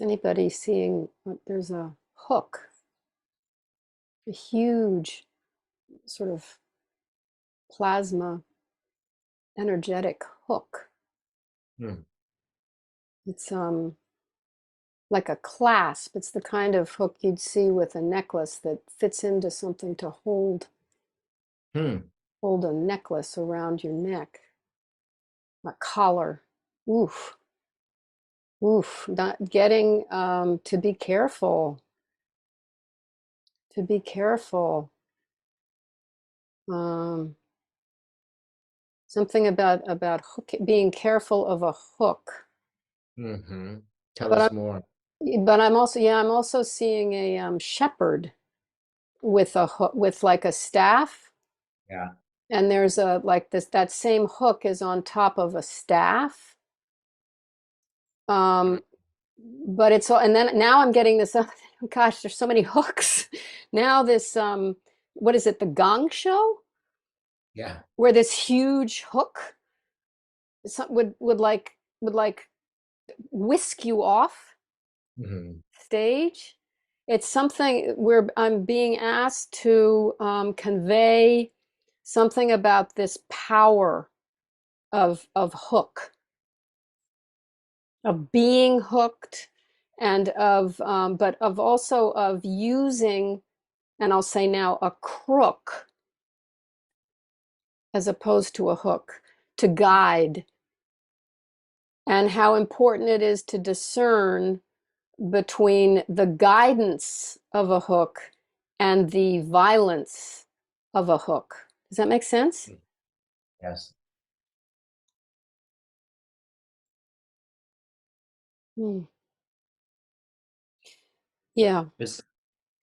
Is anybody seeing there's a hook, a huge sort of plasma energetic hook. Hmm. It's like a clasp. It's the kind of hook you'd see with a necklace that fits into something to Hmm. hold a necklace around your neck. A collar. Oof. Oof. Not getting to be careful. To be careful. Um, Something about hook, being careful of a hook. Mm-hmm. Tell But us I'm more. but I'm also, yeah, I'm also seeing a shepherd with a hook, with like a staff, Yeah. and there's a like this that same hook is on top of a staff. Um, but it's all, and then now I'm getting this. Gosh, there's so many hooks. Now this what is it? The Gong Show, Yeah. where this huge hook would like whisk you off Hmm. stage. It's something where I'm being asked to convey something about this power of hook, of being hooked, and of but of also of using, and I'll say now, a crook as opposed to a hook to guide, and how important it is to discern between the guidance of a hook and the violence of a hook. Does that make sense? Yes. Hmm. Yeah. Is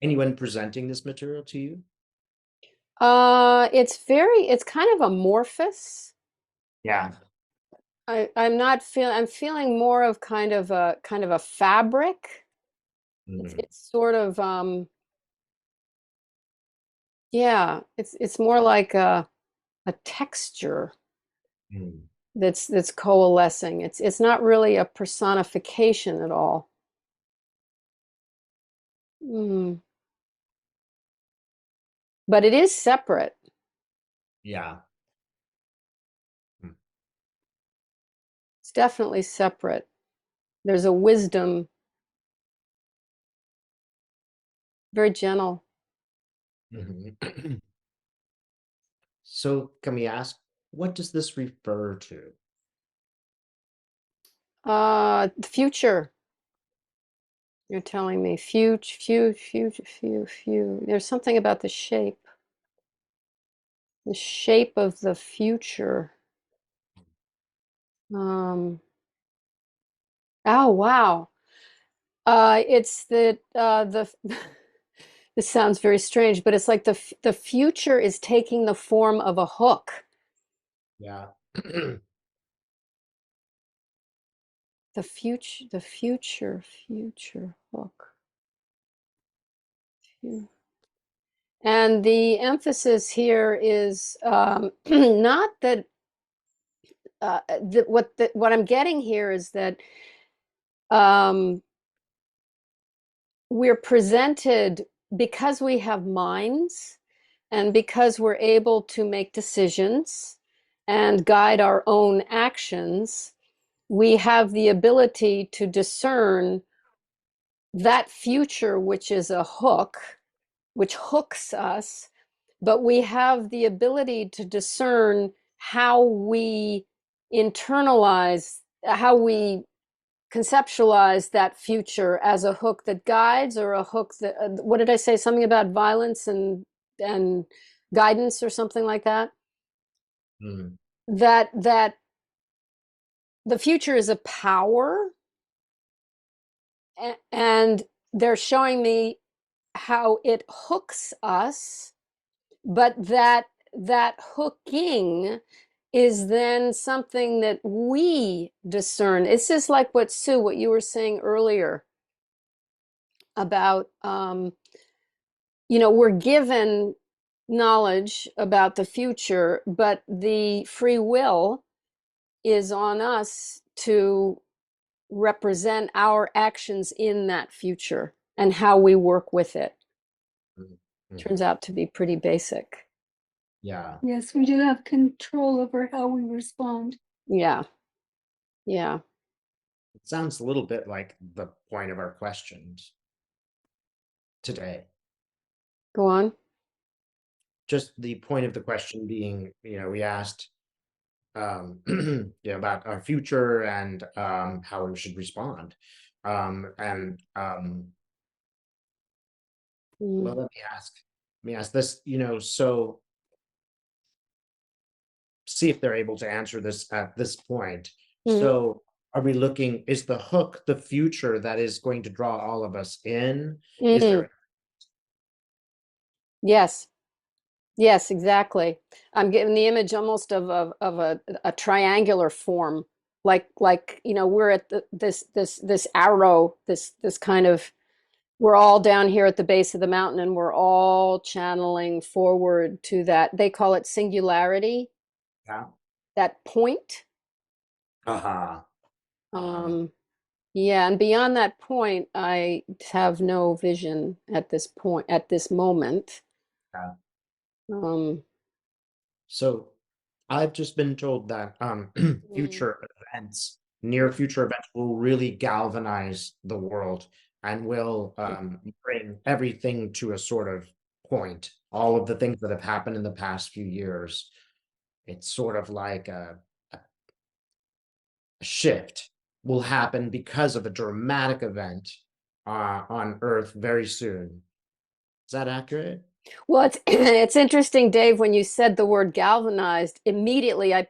anyone presenting this material to you? It's kind of amorphous. Yeah. I'm not feeling, I'm feeling more of kind of a fabric. Mm. It's sort of yeah, it's more like a texture Mm. that's coalescing. It's not really a personification at all. Mm. But it is separate. Yeah. Mm. It's definitely separate. There's a wisdom, very gentle. Mhm. So can we ask, what does this refer to? The future. You're telling me future. There's something about the shape of the future. Um, oh wow. It's the this sounds very strange, but it's like the future is taking the form of a hook. Yeah. The future hook. And the emphasis here is not that what I'm getting here is that um, we're presented, because we have minds and because we're able to make decisions and guide our own actions, we have the ability to discern that future, which is a hook, which hooks us, but we have the ability to discern how we internalize, how we conceptualize that future as a hook that guides, or a hook that what did I say, something about violence and guidance or something like that, Mm. that the future is a power, and they're showing me how it hooks us, but that hooking is then something that we discern. It's just like what Sue, what you were saying earlier about we're given knowledge about the future, but the free will is on us to represent our actions in that future and how we work with it. Turns Mhm. out to be pretty basic. Yeah. Yes, we do have control over how we respond. Yeah. Yeah. It sounds a little bit like the point of our questions today. Go on. Just the point of the question being, we asked about our future and how we should respond. And well, Mm. let me ask this, so see if they're able to answer this at this point. Mm. So are we looking, is the hook the future that is going to draw all of us in? Is Mm. there Yes. Yes, exactly. I'm getting the image almost of a triangular form, like we're at this arrow, this kind of we're all down here at the base of the mountain, and we're all channeling forward to that. They call it singularity, yeah? that point. Uh-huh. Uh-huh. Um, yeah, and beyond that point, I have no vision at this point, at this moment. Yeah. Um, So I've just been told that mm, near future events will really galvanize the world and will bring everything to a sort of point. All of the things that have happened in the past few years, it's sort of like a shift will happen because of a dramatic event on Earth very soon. Is that accurate? Well, it's it's interesting, Dave, when you said the word galvanized, immediately I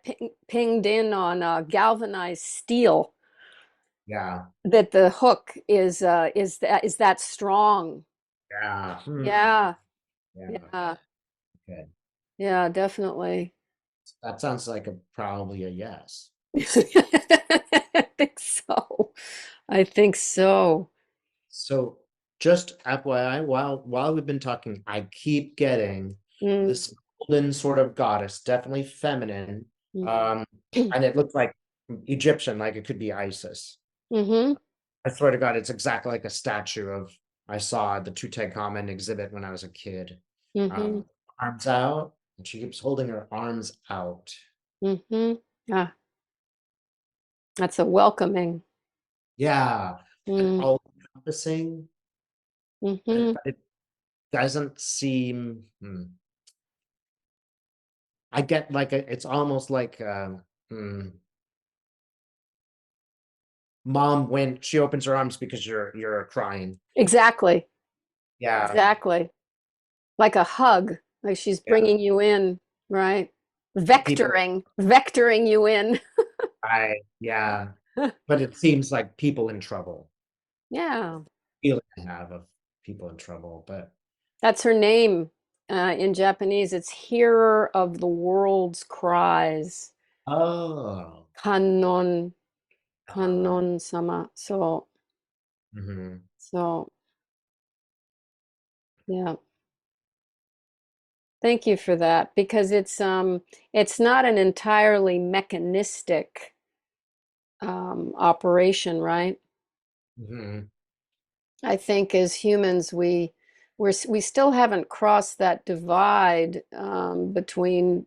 pinged in on galvanized steel, Yeah. that the hook is that strong. Yeah. Yeah, Yeah. yeah, Okay. yeah, definitely. That sounds like probably a yes. I think so. I think so. So just FYI, while we've been talking, I keep getting Mm, this golden sort of goddess, definitely feminine. mm. Um, and it looks like Egyptian, like it could be Isis. Mm-hmm. I swear to God, it's exactly like a statue of I saw at the Tutankhamun exhibit when I was a kid. Mm-hmm. Um, arms out, and she keeps holding her arms out. Mm-hmm. Ah, that's a welcoming. Yeah, and Mm, all encompassing, mm-hmm. but it doesn't seem. I get like it's almost like hmm, mom when she opens her arms because you're crying. Exactly. Yeah, Exactly. Like a hug, like she's yeah. bringing you in, right? People, Vectoring you in. yeah, but it seems like people in trouble. Yeah, Feeling I have of people in trouble, but that's her name in Japanese. It's hearer of the world's cries. oh, Kannon, uh, Kannon sama. mhm, So, yeah. Thank you for that because it's not an entirely mechanistic operation, right? mhm, I think as humans, we still haven't crossed that divide between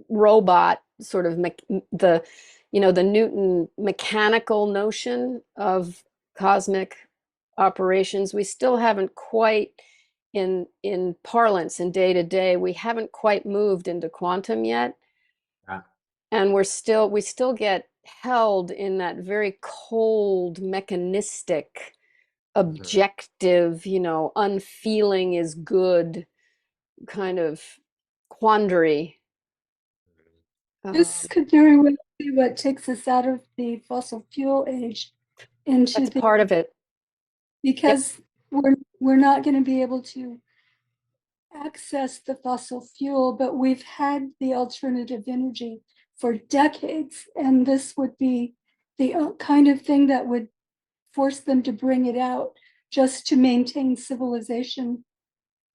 robot sort of the the Newton mechanical notion of cosmic operations. We still haven't quite in parlance in day to day. We haven't quite moved into quantum yet, yeah, and we still get held in that very cold mechanistic mhm, objective, unfeeling is good kind of quandary. This Um, could very well be what takes us out of the fossil fuel age into that's the, part of it. Yep, because we're not going to be able to access the fossil fuel, but we've had the alternative energy for decades, and this would be the kind of thing that would force them to bring it out just to maintain civilization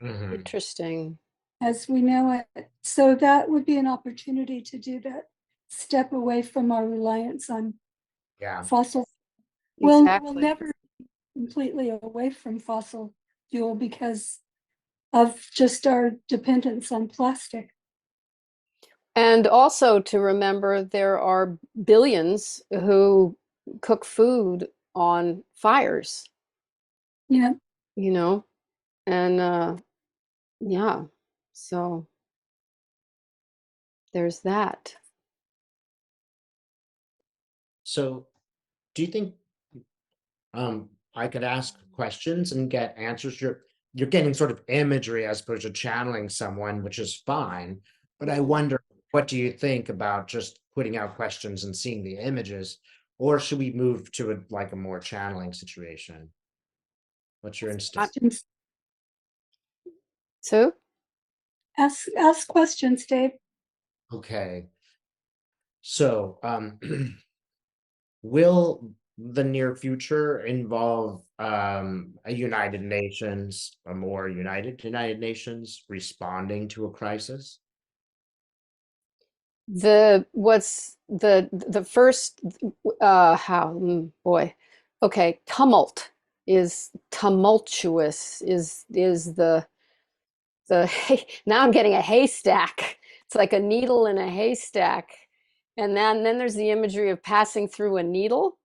mhm, interesting. as we know it. So that would be an opportunity to do that, step away from our reliance on yeah. fossil. We'll Exactly. never be completely away from fossil fuel because of just our dependence on plastic. And also to remember there are billions who cook food on fires, Yeah. you know, and yeah, so there's that. So do you think I could ask questions and get answers? You're getting sort of imagery as opposed to channeling someone, which is fine. But I wonder, what do you think about just putting out questions and seeing the images? Or should we move to like a more channeling situation? What's your instinct? Questions. So Ask questions, Dave. Okay. So, will the near future involve a United Nations, a more United Nations responding to a crisis? what's the first how boy, okay, tumult is tumultuous is the now I'm getting a haystack. It's like a needle in a haystack. And then there's the imagery of passing through a needle.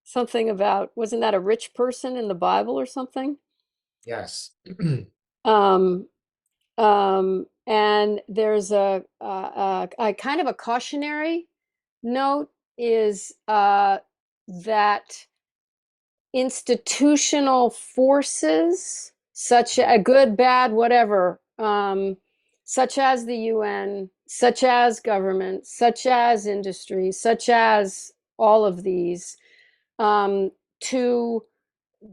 Something about, wasn't that a rich person in the Bible or something? Yes. Um, and there's a kind of a cautionary note is that institutional forces, such a good, bad, whatever, such as the UN, such as government, such as industry, such as all of these, to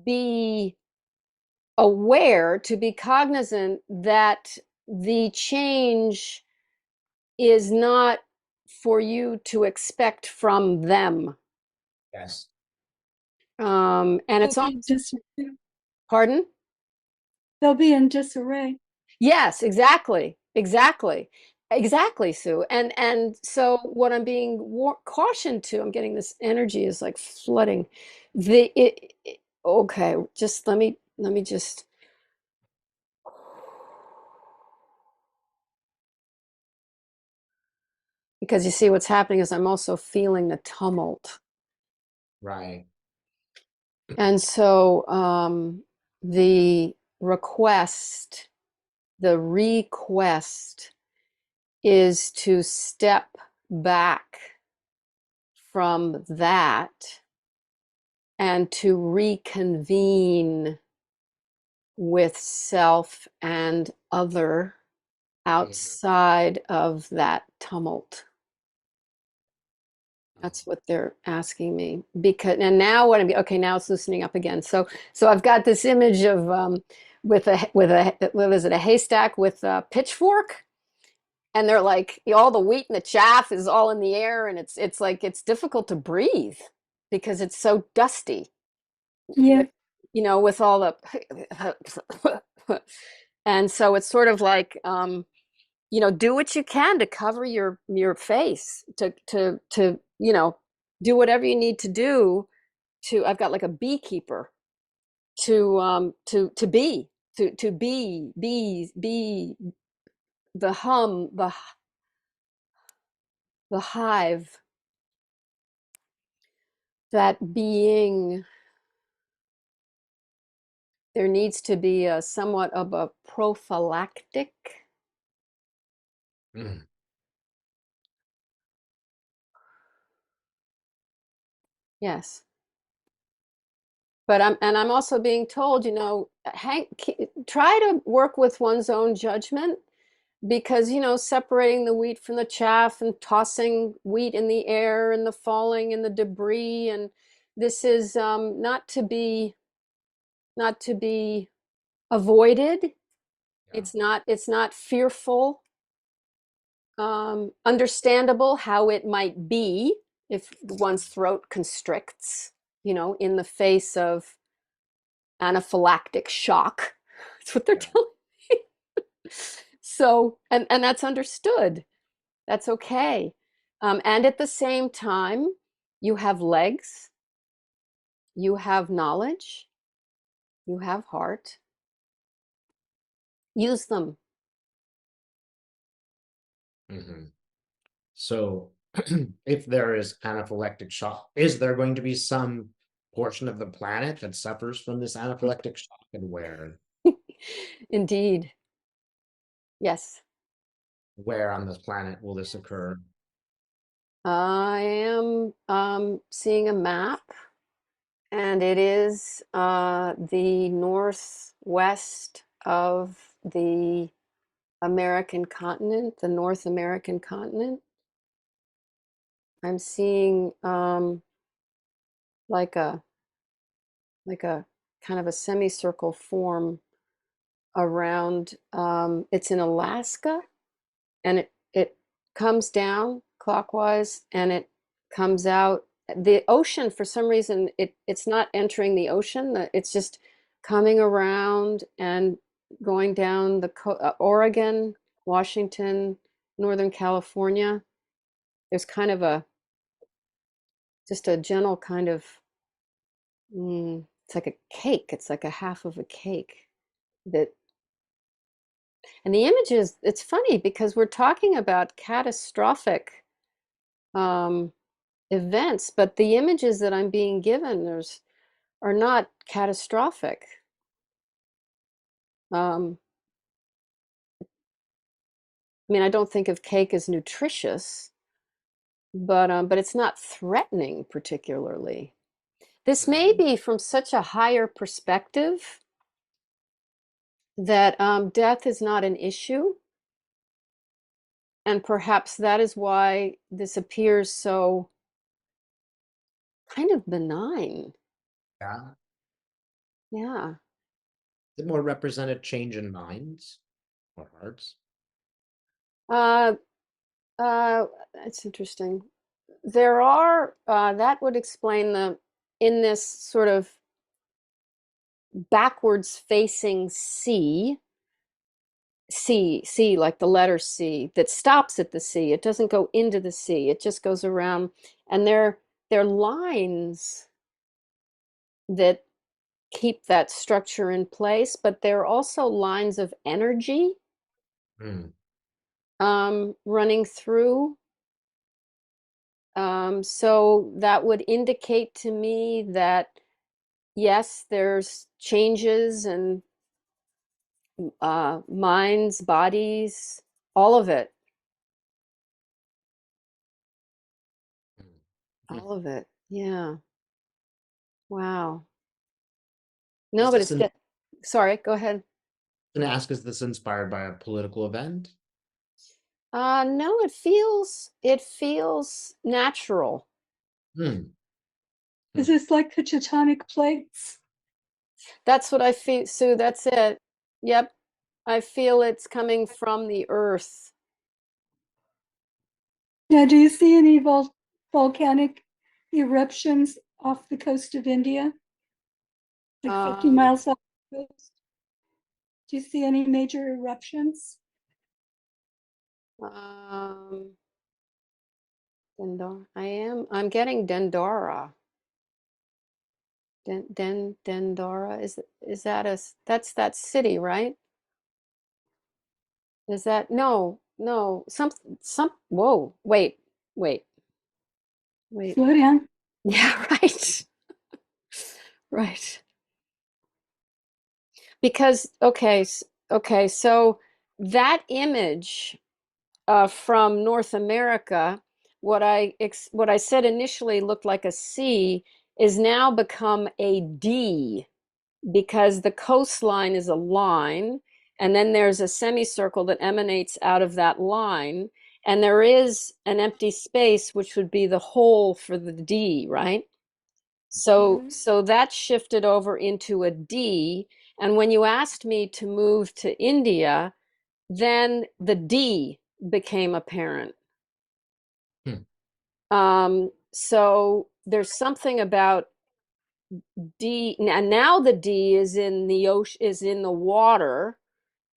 be aware, to be cognizant that the change is not for you to expect from them. Yes. And They'll it's be in almost, disarray. pardon? They'll be in disarray. Yes, exactly. Exactly. Exactly, Sue. And so what I'm being cautioned to, I'm getting this energy is like flooding. Okay, just let me just because you see what's happening is I'm also feeling the tumult. Right. And so the request, the request is to step back from that and to reconvene with self and other Mhm. outside of that tumult. That's what they're asking me. Because and now what I'm okay, now it's loosening up again. So I've got this image of with a what is it, a haystack with a pitchfork, and they're like all the wheat and the chaff is all in the air, and it's like it's difficult to breathe because it's so dusty Yeah. with with all the and so it's sort of like do what you can to cover your face to do whatever you need to do to I've got like a beekeeper to be to be the hum the hive that being there needs to be a somewhat of a prophylactic. Mm. Yes, but I'm also being told, try to work with one's own judgment because separating the wheat from the chaff and tossing wheat in the air and the falling and the debris and this is not to be avoided. Yeah. It's not fearful. Understandable how it might be if one's throat constricts, in the face of anaphylactic shock. That's what they're Yeah. telling me. So, and that's understood. That's okay. And at the same time, you have legs You have knowledge, you have heart. Use them. Mhm. So if there is anaphylactic shock, is there going to be some portion of the planet that suffers from this anaphylactic shock, and Indeed. Yes. where on this planet will this occur? I am seeing a map, and it is the northwest of the American continent, the North American continent. I'm seeing like a like a kind of a semicircle form around. It's in Alaska, and it comes down clockwise, and it comes out. The ocean, for some reason, it's not entering the ocean. It's just coming around and going down the Oregon, Washington, Northern California. There's kind of a just a general kind of it's like a cake. It's like a half of a cake that, and the images, it's funny because we're talking about catastrophic um, events, but the images that I'm being given are not catastrophic. Um, I mean, I don't think of cake as nutritious, but it's not threatening particularly. This may Mhm. be from such a higher perspective that death is not an issue, and perhaps that is why this appears so kind of benign. Yeah. Yeah. Is it more represented change in minds or hearts? Uh, that's interesting. There are, that would explain in this sort of backwards facing C, like the letter C, that stops at the C. It doesn't go into the C, it just goes around. And they're lines that keep that structure in place, but they're also lines of energy Hmm. running through. So that would indicate to me that yes, there's changes and minds, bodies, all of it, Hmm. all of it. Yeah. Wow. Is No, but this it's sorry, go ahead. going to ask, is this inspired by a political event? No, it feels natural. Hmm. Is this like the tectonic plates? That's what I feel, Sue, that's it. Yep. I feel it's coming from the earth. Now, do you see any volcanic eruptions off the coast of India? Like 50 Um, miles off the coast? Do you see any major eruptions? um, I'm getting Dendara. Dendara, is that that's that city, right? Is that, no, whoa, wait, wait. Slow down. Yeah, right. Right. Because, okay, so that image from North America, what I said initially looked like a C is now become a D, because the coastline is a line, and then there's a semicircle that emanates out of that line, and there is an empty space, which would be the hole for the D, right? So, Mhm. so that shifted over into a D. And when you asked me to move to India, then the D became apparent. Hmm. So there's something about D, and now the D is in the ocean, is in the water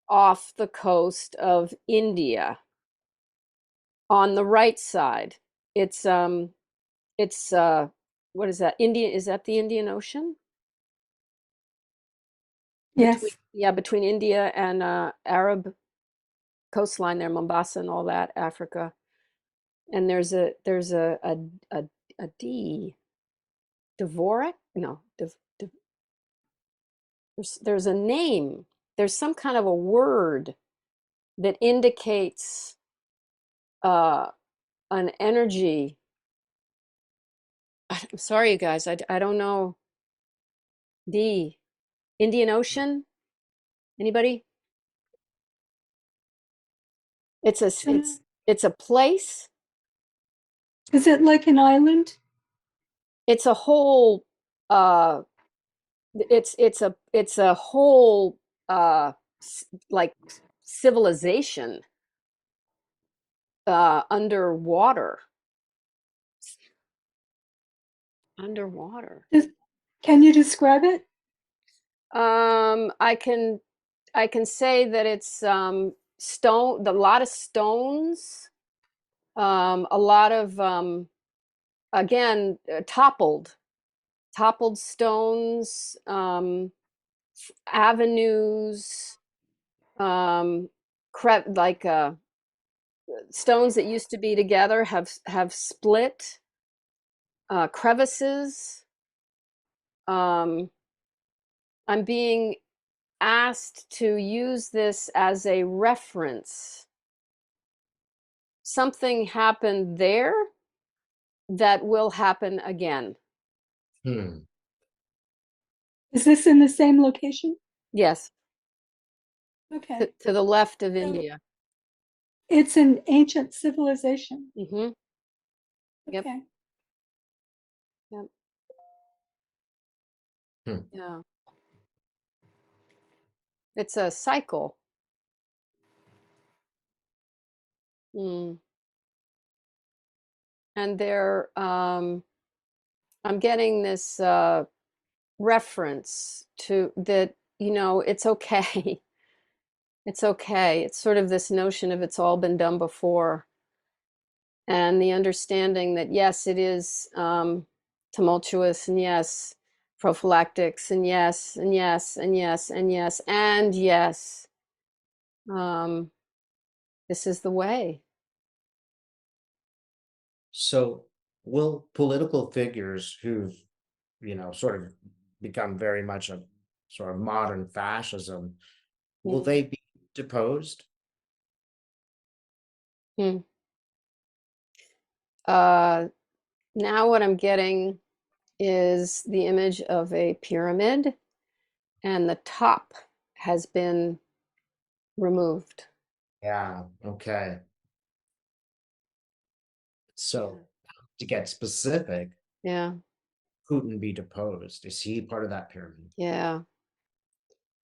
off the coast of India on the right side. It's what is that? India, is that the Indian Ocean? Between, Yes. yeah, between India and Arab coastline there, Mombasa and all that, Africa. And there's a D, Dvorak? No, there's a name. There's some kind of a word that indicates uh, an energy. I'm sorry, you guys. I don't know. D, Indian Ocean. Anybody? It's a Uh, it's a place. Is it like an island? It's a whole. Uh, it's a whole like civilization underwater. Underwater. Does- Can you describe it? I can say that it's a lot of stones, a lot of again toppled stones, avenues, um, like stones that used to be together have split, crevices. Um, I'm being asked to use this as a reference. Something happened there that will happen again. Hmm. Is this in the same location? Yes, Okay. to the left of So India. it's an ancient civilization. Hmm. Yep, Okay. yep, Hmm. yeah. It's a cycle. Mm. And I'm getting this reference to that, it's okay. It's okay. It's sort of this notion of it's all been done before. And the understanding that, yes, it is tumultuous, and yes, prophylactics, and yes, and yes, and yes, and yes, and yes. Um, this is the way. So will political figures who've, sort of become very much a sort of modern fascism, will Mm. they be deposed? Hmm. Uh, Now what I'm getting is the image of a pyramid, and the top has been removed. Yeah, okay. Yeah. So to get specific, Yeah. Putin be deposed? Is he part of that pyramid? Yeah.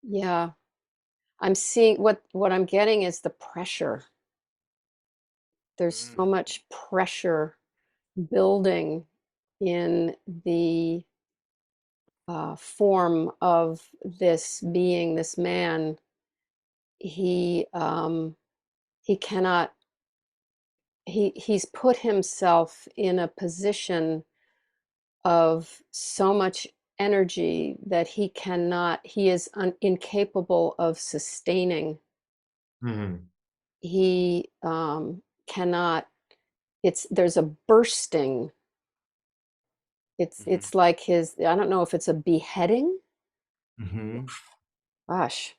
Yeah. I'm seeing what I'm getting is the pressure. There's so Mm. much pressure building in the form of this being, this man. He cannot. He's put himself in a position of so much energy that he is incapable of sustaining. Mhm. He cannot, there's a bursting. Mhm. It's like I don't know if it's a beheading. Mhm. Gosh,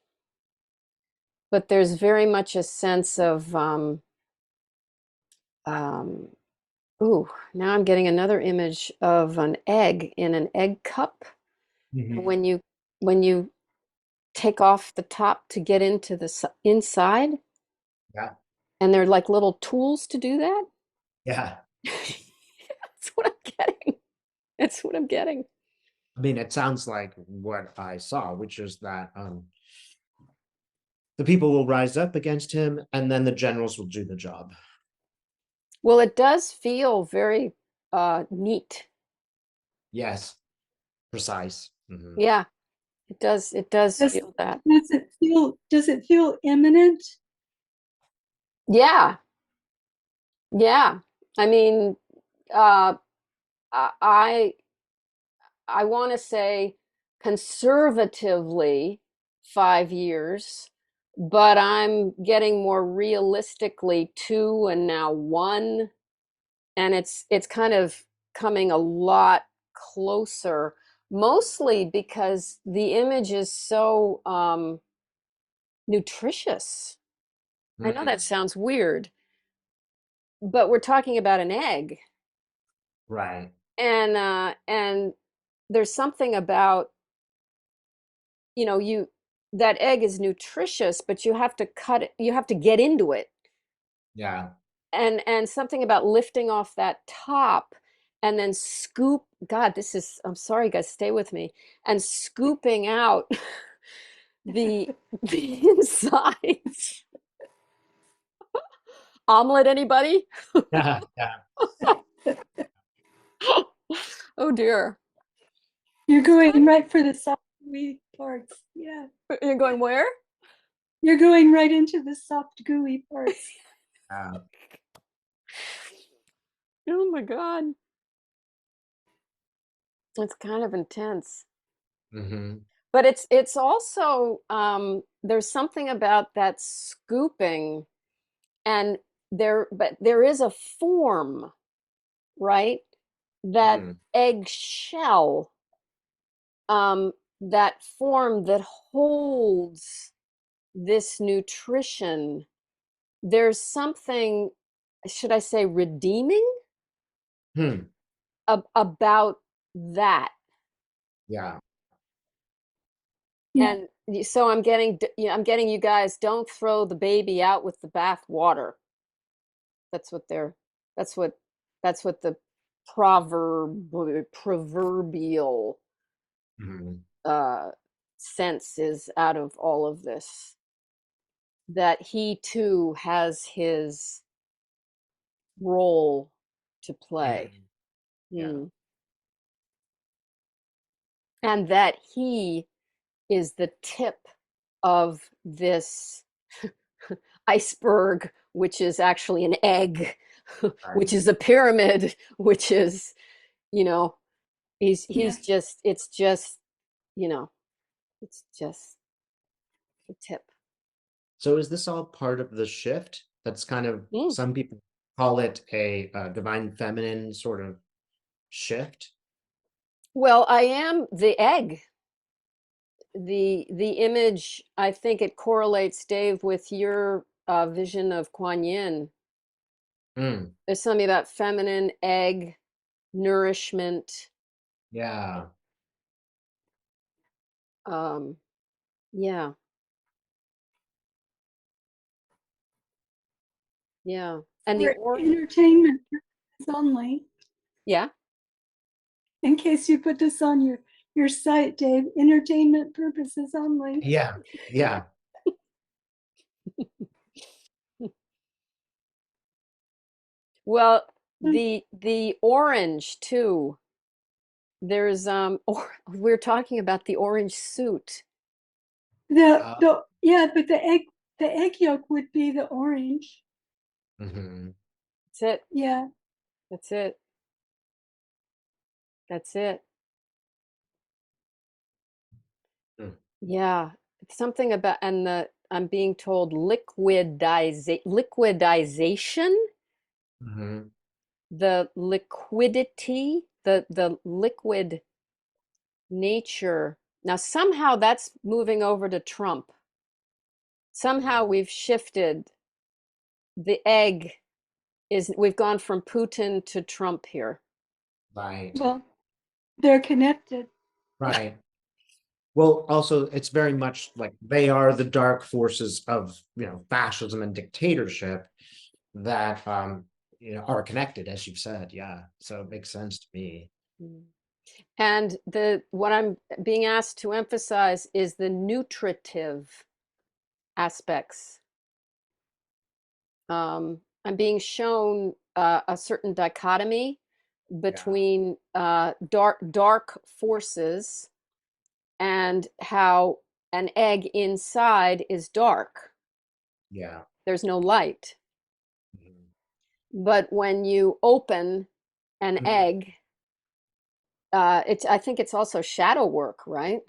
but there's very much a sense of um, ooh, now I'm getting another image of an egg in an egg cup. And Mhm. when you take off the top to get into the inside, Yeah, and they're like little tools to do that. yeah. That's what I'm getting. That's what I'm getting. I mean, it sounds like what I saw, which is that the people will rise up against him, and then the generals will do the job. Well, it does feel very neat. Yes, precise. Mhm. Yeah, it does Does, feel that. does it feel imminent? Yeah, yeah. I mean, uh, I I want to say conservatively 5 years, but I'm getting more realistically 2 and now 1, and it's kind of coming a lot closer, mostly because the image is so nutritious. I know that Mm, sounds weird, but we're talking about an egg, right. and there's something about, you that egg is nutritious, but you have to cut it, you have to get into it, Yeah. and something about lifting off that top and then scoop, God, this is, I'm sorry guys, stay with me, and scooping out the the insides. Omelet, anybody? Yeah. Yeah. Oh dear. You're going right for the soft gooey parts. Yeah. You're going where? You're going right into the soft gooey parts. Yeah. Oh my God. It's kind of intense. Hmm. But it's also there's something about that scooping, and there is a form, right? That Mm, eggshell, that form that holds this nutrition. There's something, should I say, redeeming hmm. about that. Yeah. Yeah. And so I'm getting you guys, don't throw the baby out with the bath water. That's what they're, that's what, that's what the proverbial Hmm. uh, sense is out of all of this. That he too has his role to play. Hmm. Yeah. Hmm. And that he is the tip of this iceberg, which is actually an egg, which Right. is a pyramid, which is, you know, Yeah. he's just, it's just, you know, it's just the tip. So is this all part of the shift? That's kind of, Mm. some people call it a, divine feminine sort of shift. Well, I am the egg. The image, I think it correlates, Dave, with your vision of Kuan Yin. Mm, There's something about feminine, egg, nourishment. yeah. Um, yeah, yeah. And the For or entertainment purposes only. yeah. In case you put this on your site, Dave, entertainment purposes only. Yeah. Yeah. Well, Hmm. the orange too. There's or we're talking about the orange suit. Uh, The yeah, but the egg yolk would be the orange. mhm. That's it. Yeah. That's it. That's it. Mm, Yeah. Something about, and the, I'm being told liquidization, mhm. the liquidity, the liquid nature. Now somehow that's moving over to Trump. Somehow we've shifted, the egg is, we've gone from Putin to Trump here. Right. Well, they're connected. Right. Well, also, it's very much like they are the dark forces of, fascism and dictatorship that, are connected, as you've said. Yeah. So it makes sense to me. Mm. And the what I'm being asked to emphasize is the nutritive aspects. I'm being shown a certain dichotomy Yeah. between dark forces, and how an egg inside is dark. Yeah. There's no light. Mhm. But when you open an Mhm. egg, I think it's also shadow work, right?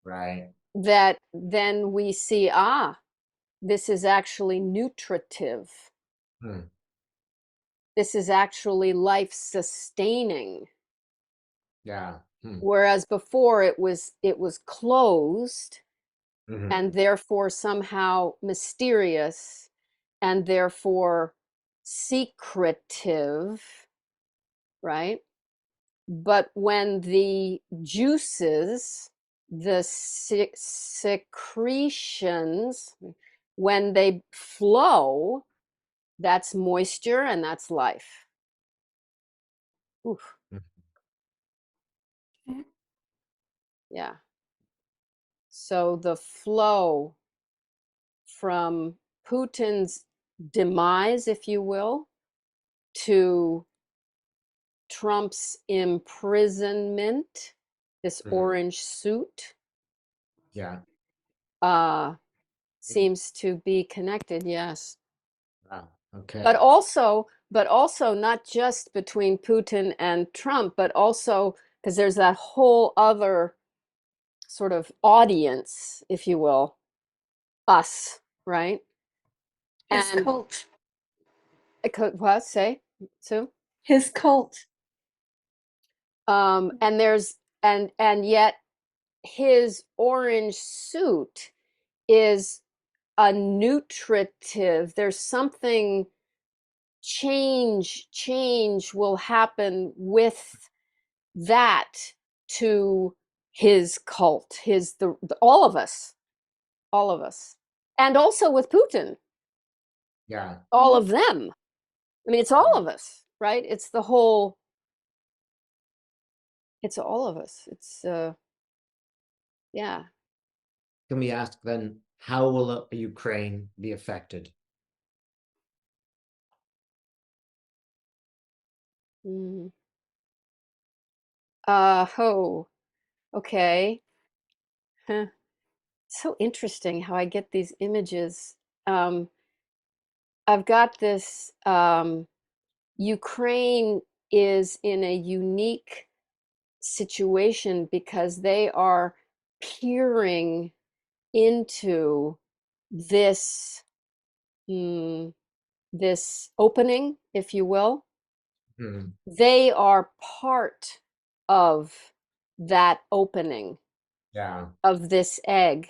Right. That then we see, this is actually nutritive. Hmm. This is actually life sustaining. Yeah. Hmm. Whereas before it was closed and Hmm. therefore somehow mysterious and therefore secretive, right? But when the juices, the secretions, when they flow, that's moisture and that's life. Oof, yeah. So the flow from Putin's demise, if you will, to Trump's imprisonment, this Hmm. orange suit, Yeah. uh, seems to be connected, yes. Wow. But Okay. also, but also not just between Putin and Trump, but also because there's that whole other sort of audience, if you will, us, right? His And cult. I could what say, Sue? His cult. And there's and yet his orange suit is a nutritive. There's something change will happen with that to his cult, all of us, and also with Putin, Yeah. all of them. I mean, it's all of us, right? It's the whole. It's all of us. It's yeah. Can we ask then, how will Ukraine be affected? Mm. Oh, okay. Huh. So interesting how I get these images. Um, I've got this. Ukraine is in a unique situation because they are peering into this mm, this opening, if you will. Hmm. They are part of that opening Yeah. of this egg,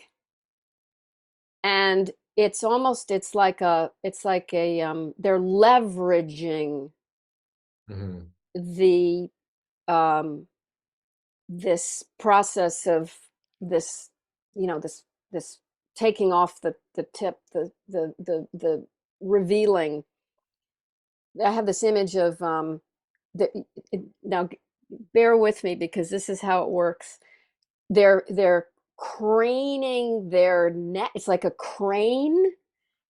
and it's like a they're leveraging Hmm. the um this process of this, this taking off the tip, the revealing. I have this image of the now bear with me because this is how it works. They're craning their neck. It's like a crane.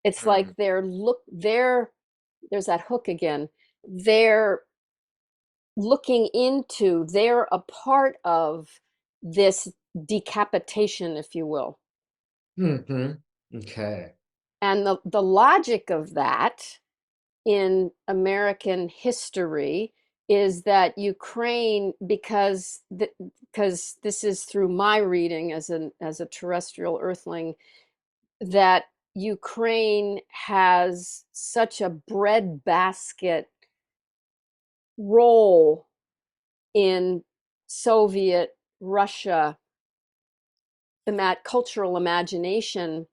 It's like Hmm. there's that hook again. They're looking into, they're a part of this decapitation, if you will. Hmm. Okay. And the logic of that in American history is that Ukraine, because this is through my reading as a terrestrial earthling, that Ukraine has such a breadbasket role in Soviet Russia cultural imagination,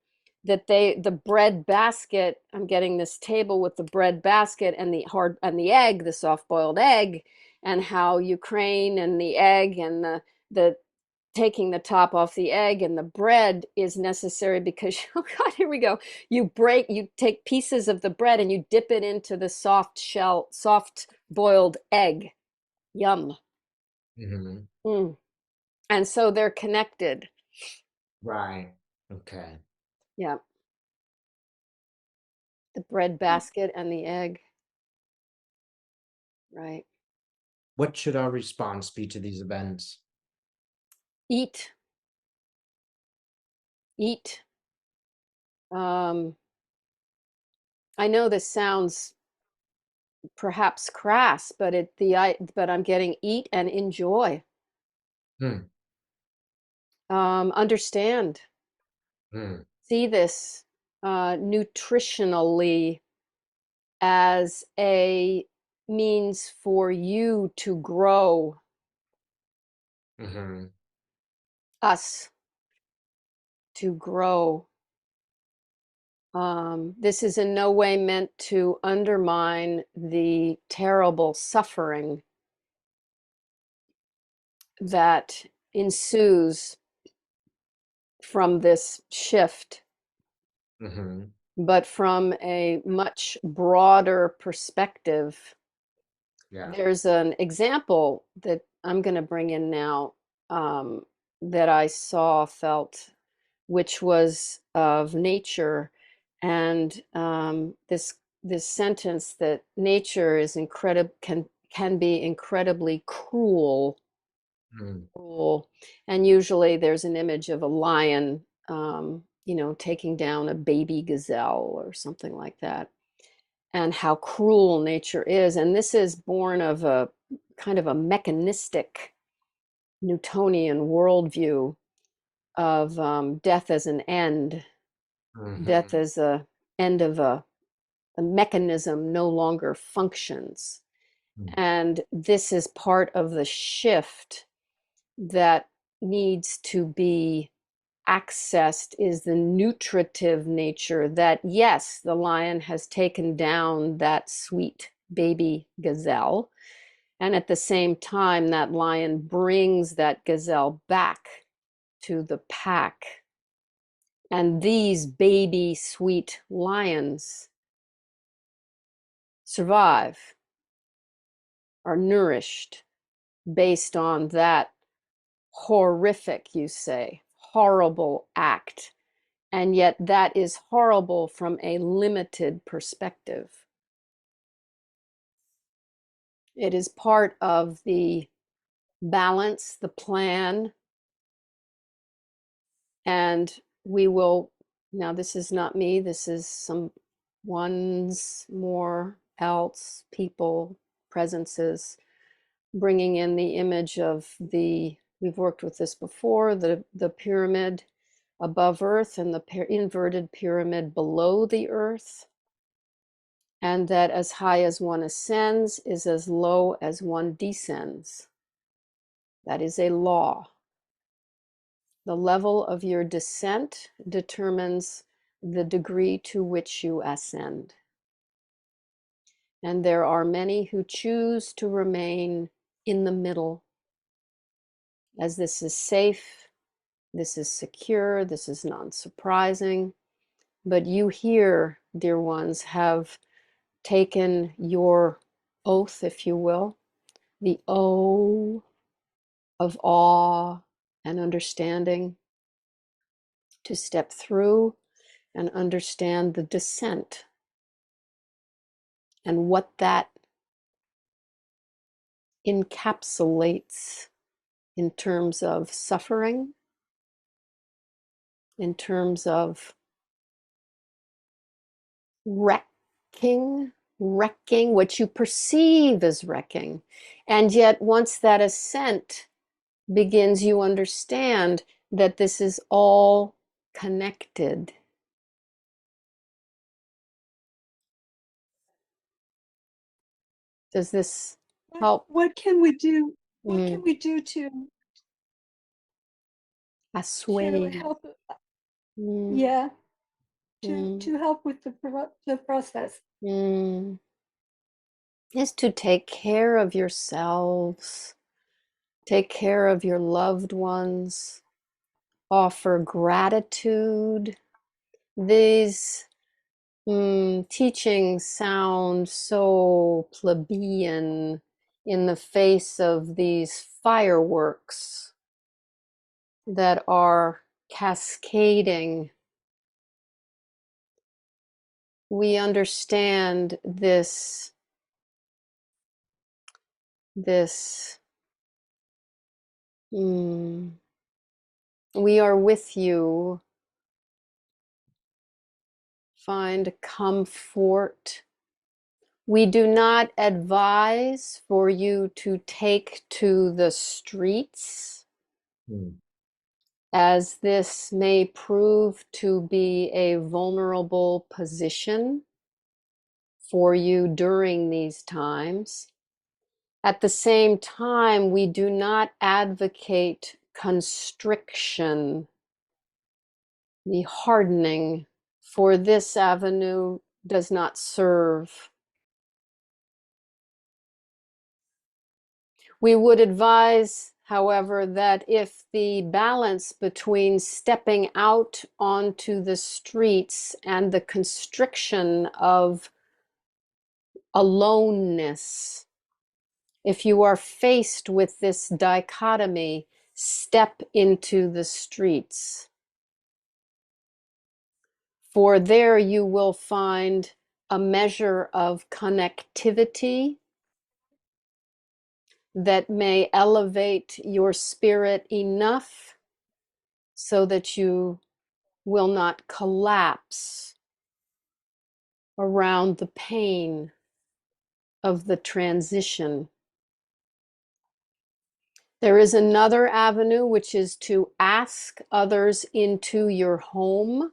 that the bread basket, I'm getting this table with the bread basket and the egg, the soft boiled egg, and how Ukraine and the egg and the taking the top off the egg and the bread is necessary because oh god, here we go, you take pieces of the bread and you dip it into the soft boiled egg. Yum. Hmm. Mm. And so they're connected. Right. Okay. Yeah, the bread basket and the egg, right? What should our response be to these events? Eat, eat. Um, I know this sounds perhaps crass, but but I'm getting eat and enjoy. Hmm. Understand, Hmm. see this nutritionally as a means for you to grow Hmm. us, to grow. This is in no way meant to undermine the terrible suffering that ensues from this shift, Hmm. but from a much broader perspective. Yeah. There's an example that I'm going to bring in now, that I saw, felt, which was of nature, and this sentence that nature is incredible, can be incredibly cruel, Hmm. cruel, and usually there's an image of a lion, taking down a baby gazelle or something like that, and how cruel nature is. And this is born of a kind of a mechanistic Newtonian worldview of death as an end, death Hmm. as a end of a mechanism no longer functions. And this is part of the shift that needs to be accessed, is the nutritive nature that, yes, the lion has taken down that sweet baby gazelle. And at the same time, that lion brings that gazelle back to the pack. And these baby sweet lions survive, are nourished based on that horrific, you say, horrible act. And yet that is horrible from a limited perspective. It is part of the balance, the plan, and we will, now this is not me, this is some ones more else, people, presences, bringing in the image of we've worked with this before, the pyramid above earth and the inverted pyramid below the earth, and that as high as one ascends is as low as one descends. That is a law. The level of your descent determines the degree to which you ascend. And there are many who choose to remain in the middle, as this is safe, this is secure, this is non-surprising. But you here, dear ones, have taken your oath, if you will, the O of awe and understanding, to step through and understand the descent and what that encapsulates in terms of suffering, in terms of wrecking what you perceive as wrecking. And yet, once that ascent begins, you understand that this is all connected. Does this help? What can we do? What can Mm. we do to Assuage. help? Mm. Yeah, Mm. to help with the process. Mm. Is to take care of yourselves, take care of your loved ones, offer gratitude. These teachings sound so plebeian in the face of these fireworks that are cascading. We understand this, we are with you. Find comfort. We do not advise for you to take to the streets. Mm. as this may prove to be a vulnerable position for you during these times. At the same time, we do not advocate constriction, the hardening, for this avenue does not serve. We would advise, however, that if the balance between stepping out onto the streets and the constriction of aloneness, if you are faced with this dichotomy, step into the streets. For there you will find a measure of connectivity that may elevate your spirit enough so that you will not collapse around the pain of the transition. There is another avenue, which is to ask others into your home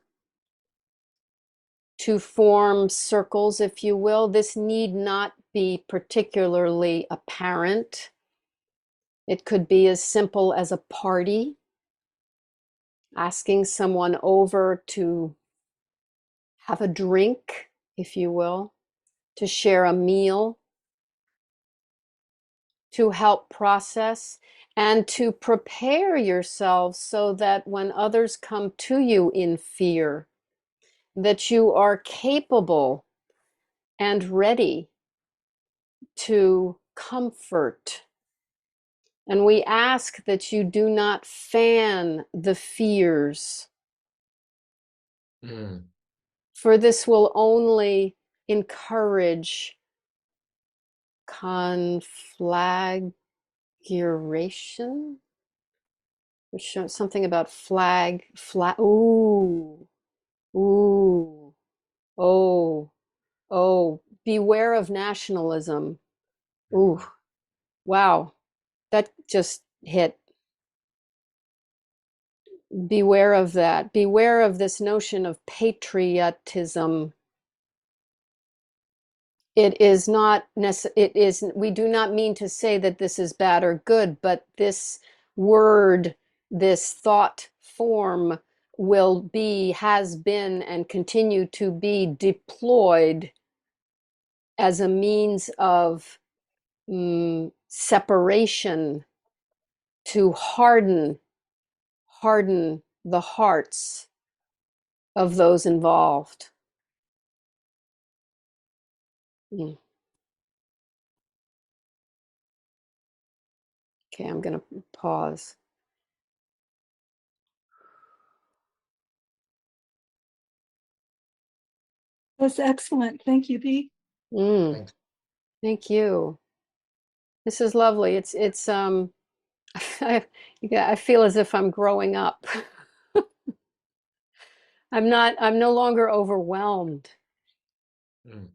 to form circles, if you will. This need not be particularly apparent. It could be as simple as a party, asking someone over to have a drink, if you will, to share a meal, to help process and to prepare yourselves so that when others come to you in fear, that you are capable and ready to comfort. And we ask that you do not fan the fears, Mm. for this will only encourage conflagration. Something about ooh, ooh, oh, oh, beware of nationalism. Ooh, wow, that just hit. Beware of that. Beware of this notion of patriotism. It is not it is, we do not mean to say that this is bad or good, but this word, this thought form will be, has been, and continue to be deployed as a means of separation to harden the hearts of those involved. Mm. Okay, I'm going to pause. That's excellent. Thank you, Dee. Thanks. Thank you. This is lovely. It's I, I feel as if I'm growing up. I'm no longer overwhelmed. Mm.